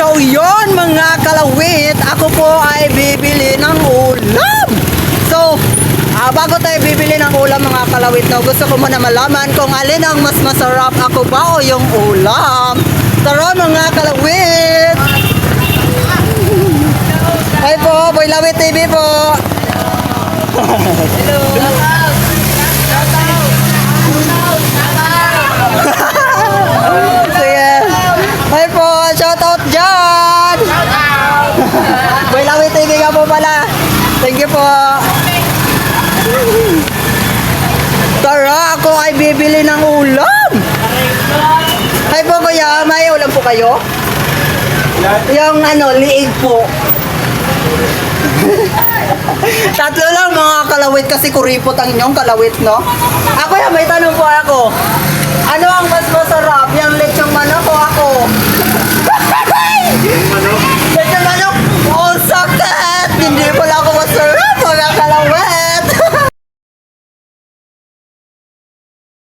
So yon mga kalawit, ako po ay bibili ng ulam. So, bago tayo bibili ng ulam mga kalawit, no, gusto ko muna malaman kung alin ang mas masarap, ako ba o yung ulam. Tara mga kalawit. Hi po, Boy Lawit TV po. Hello. Sige. Hi po, shout out dyan. Boy Lawit TV ka po pala. Thank you po. Tara, ako ay bibili ng ulam. Hi po kuya, may ulam po kayo? Yung liig po. Tatlo lang mga kalawit kasi kuripot ang inyong kalawit, no? Ako yan, may tanong po ako. Ano ang mas masarap? Yung lechong manok o ako?